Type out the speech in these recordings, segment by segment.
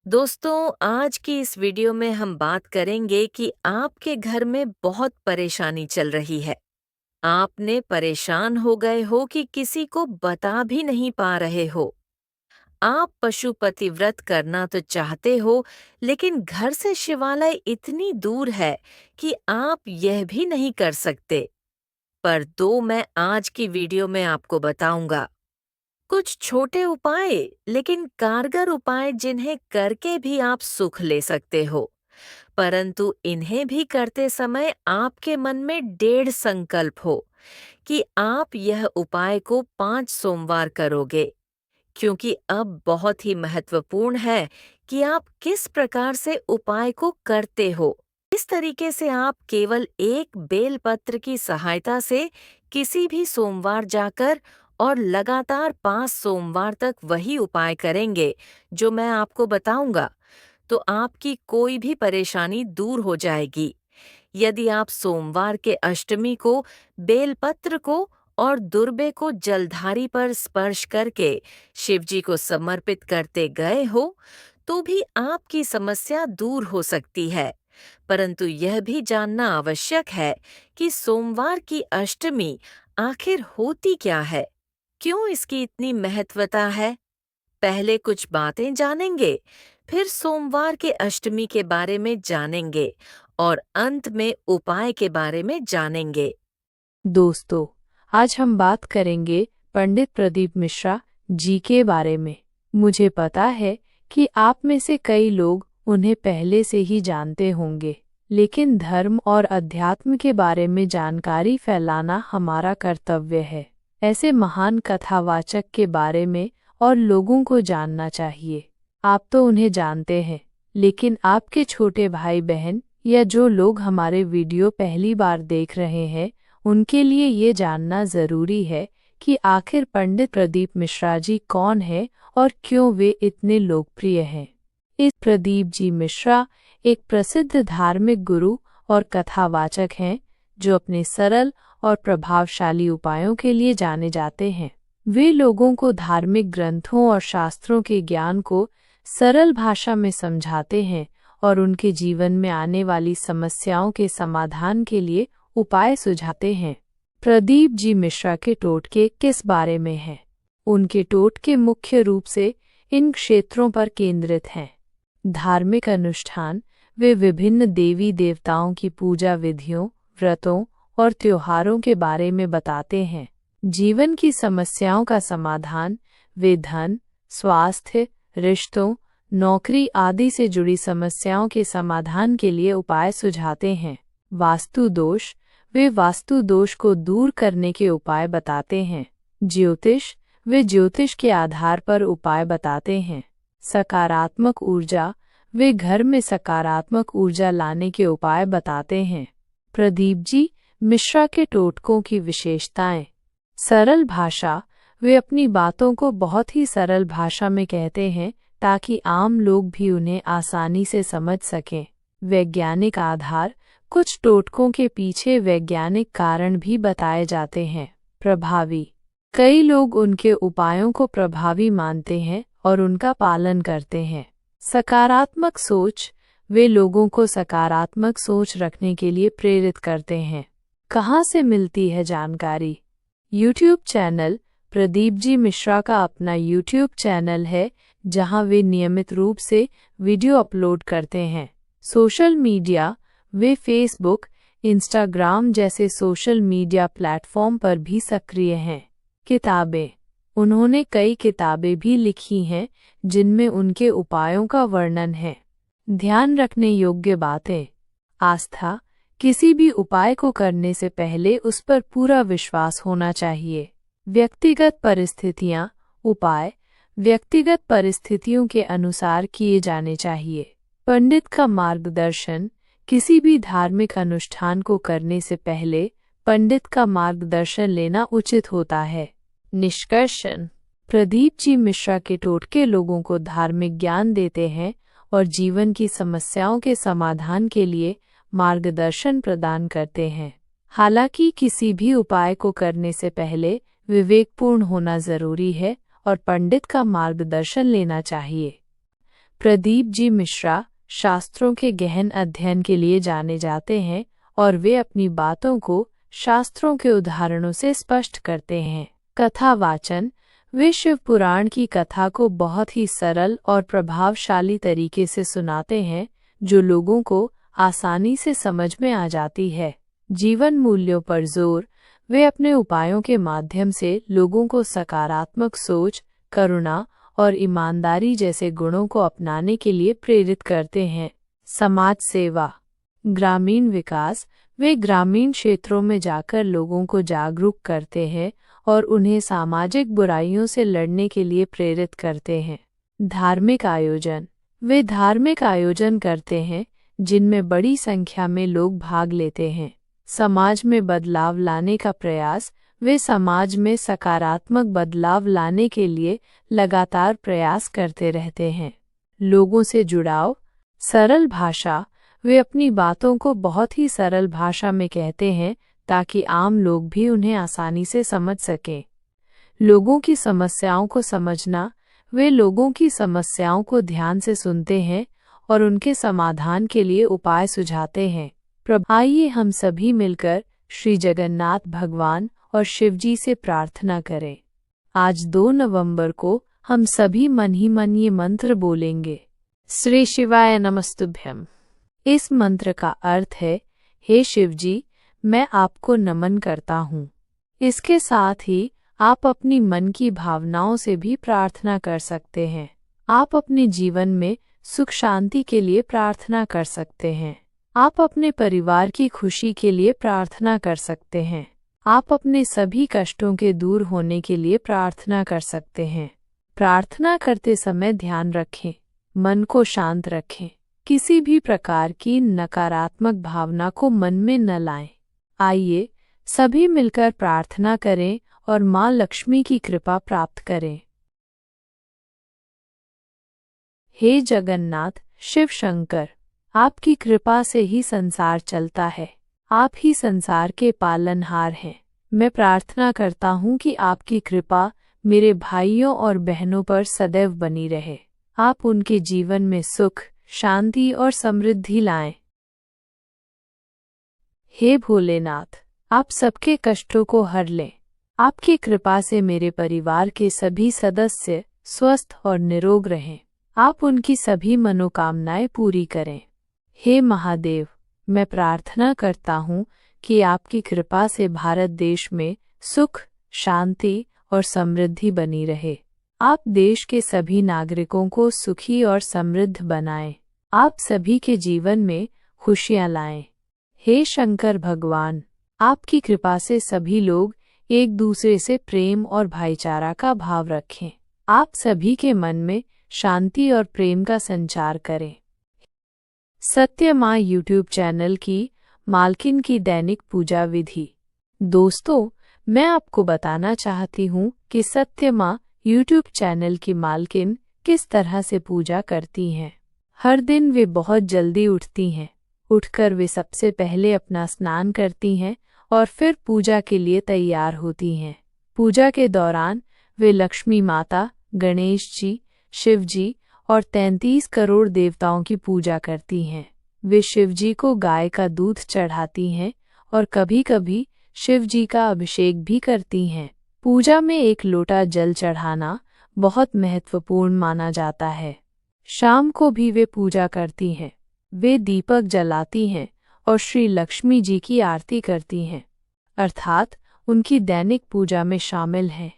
दोस्तों, आज की इस वीडियो में हम बात करेंगे कि आपके घर में बहुत परेशानी चल रही है। आपने परेशान हो गए हो कि किसी को बता भी नहीं पा रहे हो। आप पशुपति व्रत करना तो चाहते हो, लेकिन घर से शिवालय इतनी दूर है कि आप यह भी नहीं कर सकते। पर दो मैं आज की वीडियो में आपको बताऊंगा। कुछ छोटे उपाय, लेकिन कारगर उपाय जिन्हें करके भी आप सुख ले सकते हो। परंतु इन्हें भी करते समय आपके मन में दृढ़ संकल्प हो कि आप यह उपाय को 5 सोमवार करोगे, क्योंकि अब बहुत ही महत्वपूर्ण है कि आप किस प्रकार से उपाय को करते हो। इस तरीके से आप केवल एक बेलपत्र की सहायता से किसी भी सोमवार जाकर और लगातार 5 सोमवार तक वही उपाय करेंगे जो मैं आपको बताऊंगा, तो आपकी कोई भी परेशानी दूर हो जाएगी। यदि आप सोमवार के अष्टमी को बेलपत्र को और दुर्बे को जलधारी पर स्पर्श करके शिवजी को समर्पित करते गए हो, तो भी आपकी समस्या दूर हो सकती है। परंतु यह भी जानना आवश्यक है कि सोमवार की अष्टमी आखिर होती क्या है, क्यों इसकी इतनी महत्वता है। पहले कुछ बातें जानेंगे, फिर सोमवार के अष्टमी के बारे में जानेंगे और अंत में उपाय के बारे में जानेंगे। दोस्तों, आज हम बात करेंगे पंडित प्रदीप मिश्रा जी के बारे में। मुझे पता है कि आप में से कई लोग उन्हें पहले से ही जानते होंगे, लेकिन धर्म और अध्यात्म के बारे में जानकारी फैलाना हमारा कर्तव्य है। ऐसे महान कथावाचक के बारे में और लोगों को जानना चाहिए। आप तो उन्हें जानते हैं, लेकिन आपके छोटे भाई बहन या जो लोग हमारे वीडियो पहली बार देख रहे हैं, उनके लिए ये जानना जरूरी है कि आखिर पंडित प्रदीप मिश्रा जी कौन है और क्यों वे इतने लोकप्रिय हैं। इस प्रदीप जी मिश्रा एक प्रसिद्ध धार्मिक गुरु और कथावाचक हैं जो अपने सरल और प्रभावशाली उपायों के लिए जाने जाते हैं। वे लोगों को धार्मिक ग्रंथों और शास्त्रों के ज्ञान को सरल भाषा में समझाते हैं और उनके जीवन में आने वाली समस्याओं के समाधान के लिए उपाय सुझाते हैं। प्रदीप जी मिश्रा के टोटके किस बारे में हैं? उनके टोटके मुख्य रूप से इन क्षेत्रों पर केंद्रित हैं: धार्मिक अनुष्ठान, वे विभिन्न देवी देवताओं की पूजा विधियों, व्रतों और त्योहारों के बारे में बताते हैं। जीवन की समस्याओं का समाधान, वे धन, स्वास्थ्य, रिश्तों, नौकरी आदि से जुड़ी समस्याओं के समाधान के लिए उपाय सुझाते हैं। वास्तु दोष, वे वास्तु दोष को दूर करने के उपाय बताते हैं। ज्योतिष, वे ज्योतिष के आधार पर उपाय बताते हैं। सकारात्मक ऊर्जा, वे घर में सकारात्मक ऊर्जा लाने के उपाय बताते हैं। प्रदीप जी मिश्रा के टोटकों की विशेषताएं: सरल भाषा, वे अपनी बातों को बहुत ही सरल भाषा में कहते हैं ताकि आम लोग भी उन्हें आसानी से समझ सकें। वैज्ञानिक आधार, कुछ टोटकों के पीछे वैज्ञानिक कारण भी बताए जाते हैं। प्रभावी, कई लोग उनके उपायों को प्रभावी मानते हैं और उनका पालन करते हैं। सकारात्मक सोच, वे लोगों को सकारात्मक सोच रखने के लिए प्रेरित करते हैं। कहाँ से मिलती है जानकारी? यूट्यूब चैनल, प्रदीप जी मिश्रा का अपना यूट्यूब चैनल है जहां वे नियमित रूप से वीडियो अपलोड करते हैं। सोशल मीडिया, वे फेसबुक, इंस्टाग्राम जैसे सोशल मीडिया प्लेटफॉर्म पर भी सक्रिय हैं। किताबें, उन्होंने कई किताबें भी लिखी हैं जिनमें उनके उपायों का वर्णन है। ध्यान रखने योग्य बातें: आस्था, किसी भी उपाय को करने से पहले उस पर पूरा विश्वास होना चाहिए। व्यक्तिगत परिस्थितियां, उपाय व्यक्तिगत परिस्थितियों के अनुसार किए जाने चाहिए। पंडित का मार्गदर्शन, किसी भी धार्मिक अनुष्ठान को करने से पहले पंडित का मार्गदर्शन लेना उचित होता है। निष्कर्षण: प्रदीप जी मिश्रा के टोटके लोगों को धार्मिक ज्ञान देते हैं और जीवन की समस्याओं के समाधान के लिए मार्गदर्शन प्रदान करते हैं। हालांकि किसी भी उपाय को करने से पहले विवेकपूर्ण होना जरूरी है और पंडित का मार्गदर्शन लेना चाहिए। प्रदीप जी मिश्रा शास्त्रों के गहन अध्ययन के लिए जाने जाते हैं और वे अपनी बातों को शास्त्रों के उदाहरणों से स्पष्ट करते हैं। कथा वाचन: वे शिव पुराण की कथा को बहुत ही सरल और प्रभावशाली तरीके से सुनाते हैं, जो लोगों को आसानी से समझ में आ जाती है। जीवन मूल्यों पर जोर: वे अपने उपायों के माध्यम से लोगों को सकारात्मक सोच, करुणा और ईमानदारी जैसे गुणों को अपनाने के लिए प्रेरित करते हैं। समाज सेवा: ग्रामीण विकास: वे ग्रामीण क्षेत्रों में जाकर लोगों को जागरूक करते हैं और उन्हें सामाजिक बुराइयों से लड़ने के लिए प्रेरित करते हैं। धार्मिक आयोजन: वे धार्मिक आयोजन करते हैं जिनमें बड़ी संख्या में लोग भाग लेते हैं। समाज में बदलाव लाने का प्रयास: वे समाज में सकारात्मक बदलाव लाने के लिए लगातार प्रयास करते रहते हैं। लोगों से जुड़ाव: सरल भाषा: वे अपनी बातों को बहुत ही सरल भाषा में कहते हैं ताकि आम लोग भी उन्हें आसानी से समझ सकें। लोगों की समस्याओं को समझना: वे लोगों की समस्याओं को ध्यान से सुनते हैं और उनके समाधान के लिए उपाय सुझाते हैं। आइए हम सभी मिलकर श्री जगन्नाथ भगवान और शिवजी से प्रार्थना करें। आज 2 नवंबर को हम सभी मन ही मन ये मंत्र बोलेंगे। श्री शिवाय नमस्तुभ्यम। इस मंत्र का अर्थ है, हे शिवजी, मैं आपको नमन करता हूँ। इसके साथ ही आप अपनी मन की भावनाओं से भी प्रार्थना कर सकते हैं। आप अपने जीवन में सुख शांति के लिए प्रार्थना कर सकते हैं। आप अपने परिवार की खुशी के लिए प्रार्थना कर सकते हैं। आप अपने सभी कष्टों के दूर होने के लिए प्रार्थना कर सकते हैं। प्रार्थना करते समय ध्यान रखें, मन को शांत रखें। किसी भी प्रकार की नकारात्मक भावना को मन में न लाएं। आइए सभी मिलकर प्रार्थना करें और माँ लक्ष्मी की कृपा प्राप्त करें। हे जगन्नाथ, शिव शंकर, आपकी कृपा से ही संसार चलता है। आप ही संसार के पालनहार हैं। मैं प्रार्थना करता हूँ कि आपकी कृपा मेरे भाइयों और बहनों पर सदैव बनी रहे। आप उनके जीवन में सुख, शांति और समृद्धि लाएं। हे भोलेनाथ, आप सबके कष्टों को हर लें। आपकी कृपा से मेरे परिवार के सभी सदस्य स्वस्थ और निरोग रहें। आप उनकी सभी मनोकामनाएं पूरी करें। हे महादेव, मैं प्रार्थना करता हूँ कि आपकी कृपा से भारत देश में सुख, शांति और समृद्धि बनी रहे। आप देश के सभी नागरिकों को सुखी और समृद्ध बनाएं। आप सभी के जीवन में खुशियां लाएं। हे शंकर भगवान, आपकी कृपा से सभी लोग एक दूसरे से प्रेम और भाईचारा का भाव रखें। आप सभी के मन में शांति और प्रेम का संचार करें। सत्य माँ यूट्यूब चैनल की मालकिन की दैनिक पूजा विधि। दोस्तों, मैं आपको बताना चाहती हूँ कि सत्य माँ यूट्यूब चैनल की मालकिन किस तरह से पूजा करती हैं। हर दिन वे बहुत जल्दी उठती हैं। उठकर वे सबसे पहले अपना स्नान करती हैं और फिर पूजा के लिए तैयार होती हैं। पूजा के दौरान वे लक्ष्मी माता, गणेश जी, शिव जी और 33 करोड़ देवताओं की पूजा करती हैं। वे शिव जी को गाय का दूध चढ़ाती हैं और कभी-कभी शिव जी का अभिषेक भी करती हैं। पूजा में 1 लोटा जल चढ़ाना बहुत महत्वपूर्ण माना जाता है। शाम को भी वे पूजा करती हैं। वे दीपक जलाती हैं और श्री लक्ष्मी जी की आरती करती हैं, अर्थात उनकी दैनिक पूजा में शामिल हैं।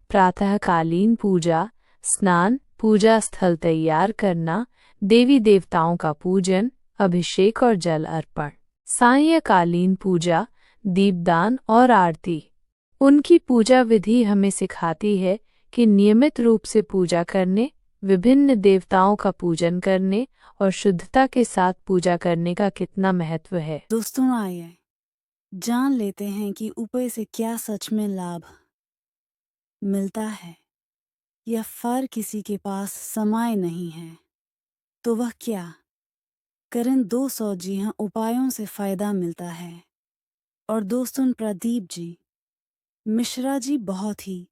प्रातःकालीन पूजा, स्नान, पूजा स्थल तैयार करना, देवी देवताओं का पूजन, अभिषेक और जल अर्पण। सायंकालीन पूजा, दीपदान और आरती। उनकी पूजा विधि हमें सिखाती है कि नियमित रूप से पूजा करने, विभिन्न देवताओं का पूजन करने और शुद्धता के साथ पूजा करने का कितना महत्व है। दोस्तों, आइए जान लेते हैं कि उपाय से क्या सच में लाभ मिलता है या फर किसी के पास समय नहीं है तो वह क्या करें। 200 जी हाँ उपायों से फायदा मिलता है। और दोस्तों, प्रदीप जी मिश्रा जी बहुत ही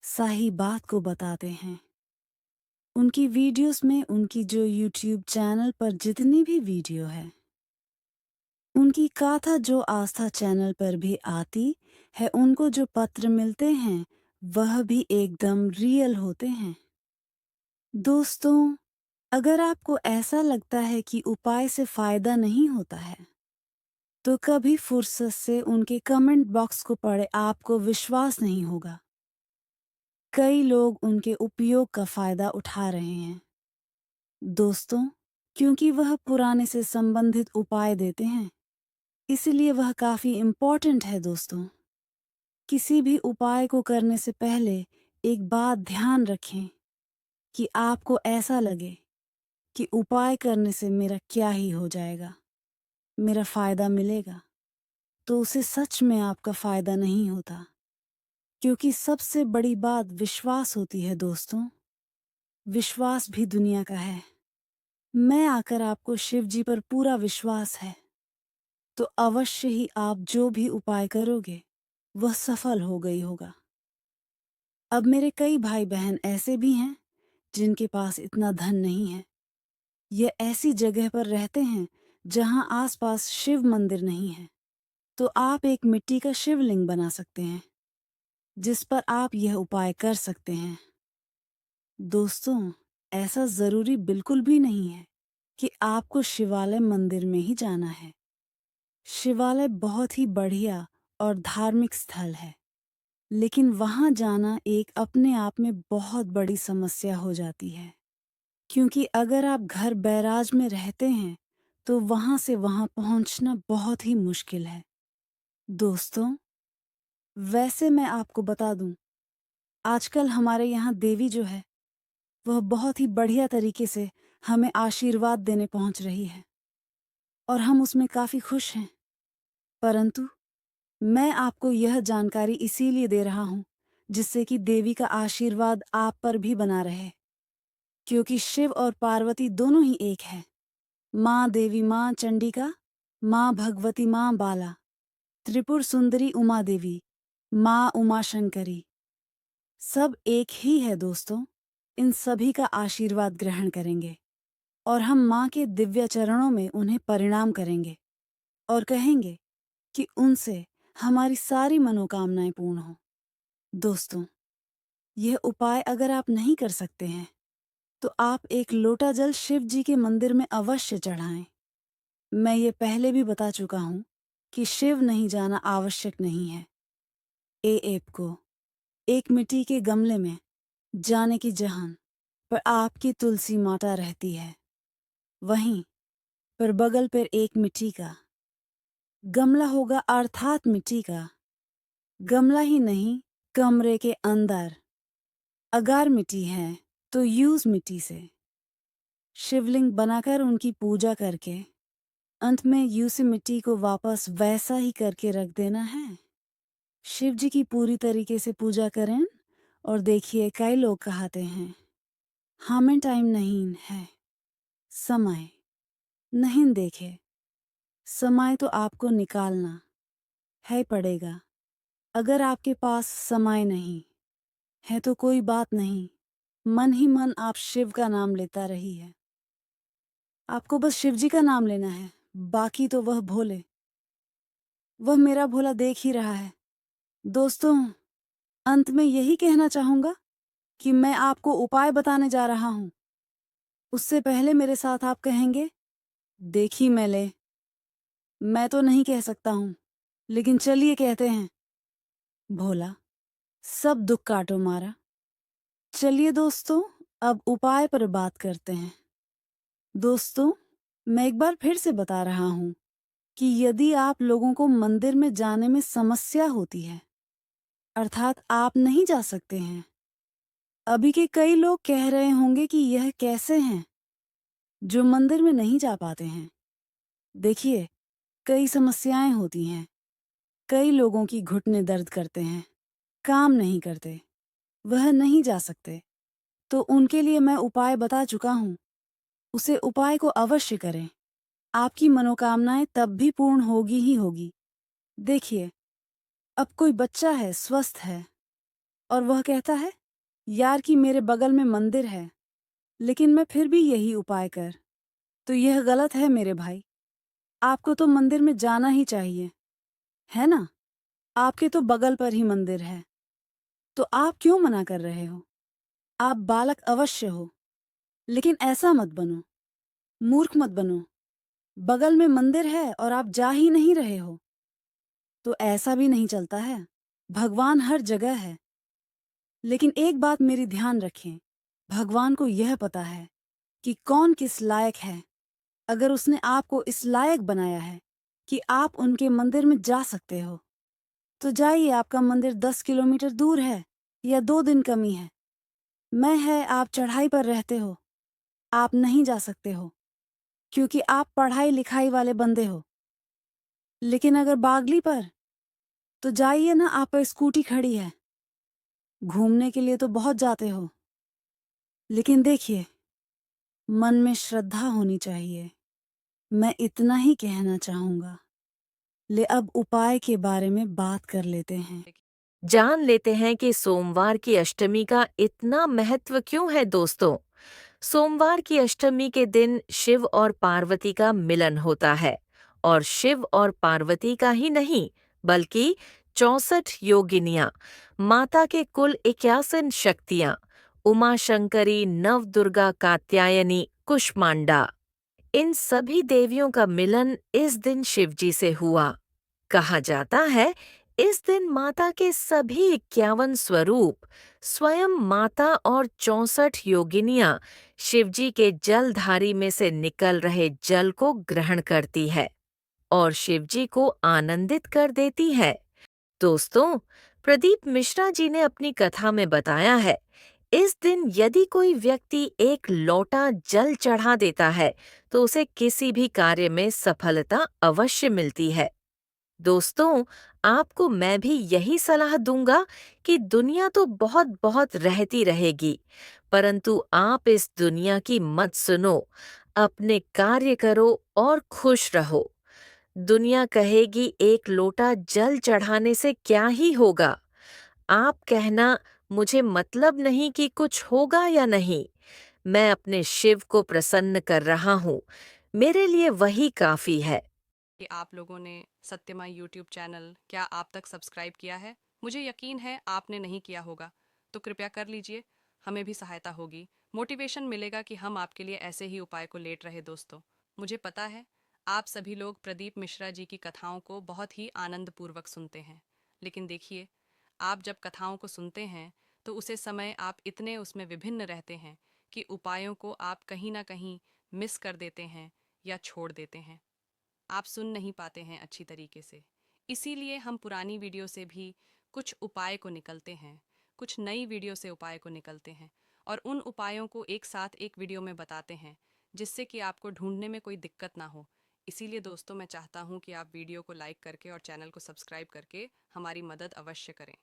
सही बात को बताते हैं। उनकी वीडियोस में, उनकी जो यूट्यूब चैनल पर जितनी भी वीडियो है, उनकी गाथा जो आस्था चैनल पर भी आती है, उनको जो पत्र मिलते हैं वह भी एकदम रियल होते हैं। दोस्तों, अगर आपको ऐसा लगता है कि उपाय से फायदा नहीं होता है, तो कभी फुर्सत से उनके कमेंट बॉक्स को पढ़े, आपको विश्वास नहीं होगा। कई लोग उनके उपयोग का फायदा उठा रहे हैं। दोस्तों, क्योंकि वह पुराने से संबंधित उपाय देते हैं, इसलिए वह काफी इम्पोर्टेंट है। दोस्तों, किसी भी उपाय को करने से पहले एक बात ध्यान रखें कि आपको ऐसा लगे कि उपाय करने से मेरा क्या ही हो जाएगा, मेरा फायदा मिलेगा, तो उसे सच में आपका फायदा नहीं होता। क्योंकि सबसे बड़ी बात विश्वास होती है। दोस्तों, विश्वास भी दुनिया का है। मैं आकर आपको शिव जी पर पूरा विश्वास है, तो अवश्य ही आप जो भी उपाय करोगे वह सफल हो गई होगा। अब मेरे कई भाई बहन ऐसे भी हैं जिनके पास इतना धन नहीं है। ये ऐसी जगह पर रहते हैं जहां आसपास शिव मंदिर नहीं है। तो आप एक मिट्टी का शिवलिंग बना सकते हैं जिस पर आप यह उपाय कर सकते हैं। दोस्तों, ऐसा जरूरी बिल्कुल भी नहीं है कि आपको शिवालय मंदिर में ही जाना है। शिवालय बहुत ही बढ़िया और धार्मिक स्थल है, लेकिन वहां जाना एक अपने आप में बहुत बड़ी समस्या हो जाती है। क्योंकि अगर आप घर बैराज में रहते हैं तो वहां से वहां पहुंचना बहुत ही मुश्किल है। दोस्तों, वैसे मैं आपको बता दूं, आजकल हमारे यहाँ देवी जो है वह बहुत ही बढ़िया तरीके से हमें आशीर्वाद देने पहुंच रही है और हम उसमें काफी खुश हैं। परंतु मैं आपको यह जानकारी इसीलिए दे रहा हूं जिससे कि देवी का आशीर्वाद आप पर भी बना रहे। क्योंकि शिव और पार्वती दोनों ही एक है। माँ देवी, माँ चंडिका, माँ भगवती, माँ बाला, त्रिपुर सुंदरी उमा देवी, माँ उमा शंकरी, सब एक ही है। दोस्तों, इन सभी का आशीर्वाद ग्रहण करेंगे और हम माँ के दिव्य चरणों में उन्हें प्रणाम करेंगे और कहेंगे कि उनसे हमारी सारी मनोकामनाएं पूर्ण हो। दोस्तों, यह उपाय अगर आप नहीं कर सकते हैं तो आप एक लोटा जल शिव जी के मंदिर में अवश्य चढ़ाएं। मैं ये पहले भी बता चुका हूं कि शिव नहीं जाना आवश्यक नहीं है। एप को एक मिट्टी के गमले में जाने की जहां पर आपकी तुलसी माता रहती है, वहीं पर बगल पर एक मिट्टी का गमला होगा, अर्थात मिट्टी का गमला ही नहीं, कमरे के अंदर अगर मिट्टी है तो यूज मिट्टी से शिवलिंग बनाकर उनकी पूजा करके अंत में यूसी मिट्टी को वापस वैसा ही करके रख देना है। शिव जी की पूरी तरीके से पूजा करें और देखिए, कई लोग कहते हैं हमें टाइम नहीं है, समय नहीं। देखे, समय तो आपको निकालना है पड़ेगा। अगर आपके पास समय नहीं है तो कोई बात नहीं, मन ही मन आप शिव का नाम लेता रही है। आपको बस शिव जी का नाम लेना है, बाकी तो वह भोले, वह मेरा भोला देख ही रहा है। दोस्तों, अंत में यही कहना चाहूंगा कि मैं आपको उपाय बताने जा रहा हूं। उससे पहले मेरे साथ आप कहेंगे, देखी मैले। मैं तो नहीं कह सकता हूं, लेकिन चलिए कहते हैं, भोला सब दुख काटो मारा। चलिए दोस्तों, अब उपाय पर बात करते हैं। दोस्तों, मैं एक बार फिर से बता रहा हूं कि यदि आप लोगों को मंदिर में जाने में समस्या होती है, अर्थात आप नहीं जा सकते हैं, अभी के कई लोग कह रहे होंगे कि यह कैसे हैं जो मंदिर में नहीं जा पाते हैं। देखिए, कई समस्याएं होती हैं। कई लोगों की घुटने दर्द करते हैं, काम नहीं करते, वह नहीं जा सकते। तो उनके लिए मैं उपाय बता चुका हूं, उसे उपाय को अवश्य करें। आपकी मनोकामनाएं तब भी पूर्ण होगी ही होगी। देखिए, अब कोई बच्चा है, स्वस्थ है, और वह कहता है, यार कि मेरे बगल में मंदिर है, लेकिन मैं फिर भी यही उपाय कर, तो यह गलत है मेरे भाई। आपको तो मंदिर में जाना ही चाहिए, है ना? आपके तो बगल पर ही मंदिर है, तो आप क्यों मना कर रहे हो? आप बालक अवश्य हो, लेकिन ऐसा मत बनो, मूर्ख मत बनो। बगल में मंदिर है और आप जा ही नहीं रहे हो, तो ऐसा भी नहीं चलता है। भगवान हर जगह है, लेकिन एक बात मेरी ध्यान रखें, भगवान को यह पता है कि कौन किस लायक है। अगर उसने आपको इस लायक बनाया है कि आप उनके मंदिर में जा सकते हो, तो जाइए। आपका मंदिर 10 किलोमीटर दूर है या 2 दिन कमी है। मैं है, आप चढ़ाई पर रहते हो, आप नहीं जा सकते हो क्योंकि आप पढ़ाई लिखाई वाले बंदे हो। लेकिन अगर बागली पर, तो जाइए ना, आप पर स्कूटी खड़ी है। घूमने के लिए तो बहुत जाते हो, लेकिन देखिए, मन में श्रद्धा होनी चाहिए। मैं इतना ही कहना चाहूंगा। ले अब उपाय के बारे में बात कर लेते हैं। जान लेते हैं कि सोमवार की अष्टमी का इतना महत्व क्यों है दोस्तों। सोमवार की अष्टमी के दिन शिव और पार्वती का मिलन होता है और शिव और पार्वती का ही नहीं बल्कि 64 योगिनियां, माता के कुल 81 शक्तियां, उमा शंकरी, नवदुर्गा, कात्यायनी, कुष्मांडा, इन सभी देवियों का मिलन इस दिन शिवजी से हुआ। कहा जाता है इस दिन माता के सभी 51 स्वरूप, स्वयं माता और 64 योगिनियां शिवजी के जलधारी में से निकल रहे जल को ग्रहण करती है और शिवजी को आनंदित कर देती है। दोस्तों, प्रदीप मिश्रा जी ने अपनी कथा में बताया है, इस दिन यदि कोई व्यक्ति एक लोटा जल चढ़ा देता है तो उसे किसी भी कार्य में सफलता अवश्य मिलती है। दोस्तों, आपको मैं भी यही सलाह दूंगा कि दुनिया तो बहुत बहुत रहती रहेगी, परंतु आप इस दुनिया की मत सुनो, अपने कार्य करो और खुश रहो। दुनिया कहेगी एक लोटा जल चढ़ाने से क्या ही होगा। आप कहना मुझे मतलब नहीं कि कुछ होगा या नहीं, मैं अपने शिव को प्रसन्न कर रहा हूँ, मेरे लिए वही काफी है। कि आप लोगों ने सत्यमा यूट्यूब चैनल क्या आप तक सब्सक्राइब किया है? मुझे यकीन है आपने नहीं किया होगा, तो कृपया कर लीजिए। हमें भी सहायता होगी, मोटिवेशन मिलेगा कि हम आपके लिए ऐसे ही उपाय को लेट रहे। दोस्तों, मुझे पता है आप सभी लोग प्रदीप मिश्रा जी की कथाओं को बहुत ही आनंदपूर्वक सुनते हैं, लेकिन देखिए, आप जब कथाओं को सुनते हैं तो उसे समय आप इतने उसमें विभिन्न रहते हैं कि उपायों को आप कहीं ना कहीं मिस कर देते हैं या छोड़ देते हैं। आप सुन नहीं पाते हैं अच्छी तरीके से। इसीलिए हम पुरानी वीडियो से भी कुछ उपाय को निकलते हैं, कुछ नई वीडियो से उपाय को निकलते हैं और उन उपायों को एक साथ एक वीडियो में बताते हैं, जिससे कि आपको ढूंढने में कोई दिक्कत ना हो। इसीलिए दोस्तों, मैं चाहता हूँ कि आप वीडियो को लाइक करके और चैनल को सब्सक्राइब करके हमारी मदद अवश्य करें।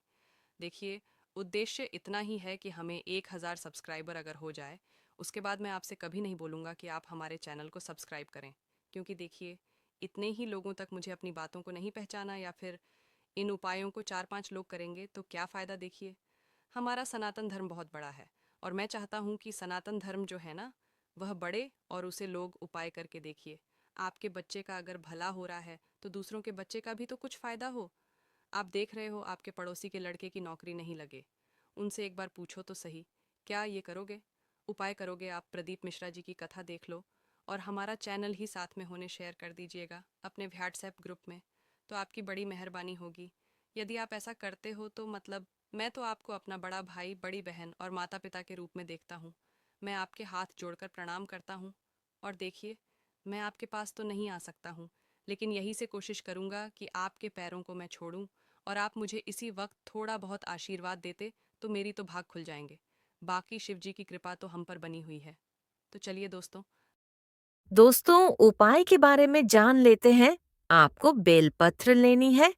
देखिए, उद्देश्य इतना ही है कि हमें 1000 सब्सक्राइबर अगर हो जाए, उसके बाद मैं आपसे कभी नहीं बोलूँगा कि आप हमारे चैनल को सब्सक्राइब करें, क्योंकि देखिए, इतने ही लोगों तक मुझे अपनी बातों को नहीं पहचाना या फिर इन उपायों को 4-5 लोग करेंगे तो क्या फ़ायदा। देखिए, हमारा सनातन धर्म बहुत बड़ा है और मैं चाहता हूँ कि सनातन धर्म जो है ना, वह बढ़े और उसे लोग उपाय करके देखिए। आपके बच्चे का अगर भला हो रहा है तो दूसरों के बच्चे का भी तो कुछ फ़ायदा हो। आप देख रहे हो आपके पड़ोसी के लड़के की नौकरी नहीं लगे, उनसे एक बार पूछो तो सही, क्या ये करोगे? उपाय करोगे आप? प्रदीप मिश्रा जी की कथा देख लो और हमारा चैनल ही साथ में होने शेयर कर दीजिएगा अपने व्हाट्सएप ग्रुप में, तो आपकी बड़ी मेहरबानी होगी। यदि आप ऐसा करते हो तो मतलब मैं तो आपको अपना बड़ा भाई, बड़ी बहन और माता पिता के रूप में देखता हूँ। मैं आपके हाथ जोड़कर प्रणाम करता हूँ और देखिए, मैं आपके पास तो नहीं आ सकता हूँ, लेकिन यही से कोशिश करूँगा कि आपके पैरों को मैं छोड़ूं और आप मुझे इसी वक्त थोड़ा बहुत आशीर्वाद देते तो मेरी तो भाग खुल जाएंगे। बाकी शिव जी की कृपा तो हम पर बनी हुई है। तो चलिए दोस्तों, उपाय के बारे में जान लेते हैं। आपको बेलपत्र लेनी है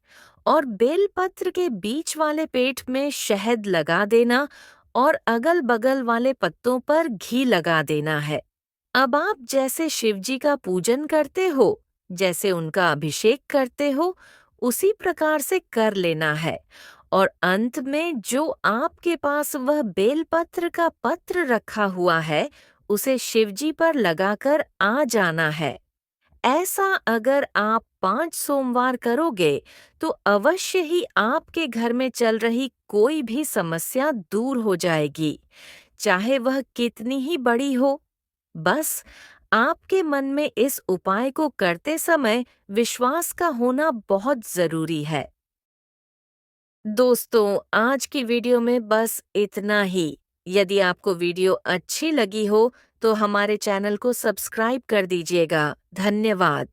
और बेलपत्र के बीच वाले पेट में शहद लगा देना और अगल-बगल वाले पत्तों पर घी लगा देना है। अब आप जैसे शिवजी का पूजन करते हो, जैसे उनका अभिषेक करते हो, उसी प्रकार से कर लेना है और अंत में जो आपके पास वह बेलपत्र का पत्र रखा हुआ है, उसे शिवजी पर लगाकर आ जाना है। ऐसा अगर आप 5 सोमवार करोगे तो अवश्य ही आपके घर में चल रही कोई भी समस्या दूर हो जाएगी, चाहे वह कितनी ही बड़ी हो। बस आपके मन में इस उपाय को करते समय विश्वास का होना बहुत जरूरी है। दोस्तों, आज की वीडियो में बस इतना ही। यदि आपको वीडियो अच्छी लगी हो तो हमारे चैनल को सब्सक्राइब कर दीजिएगा। धन्यवाद।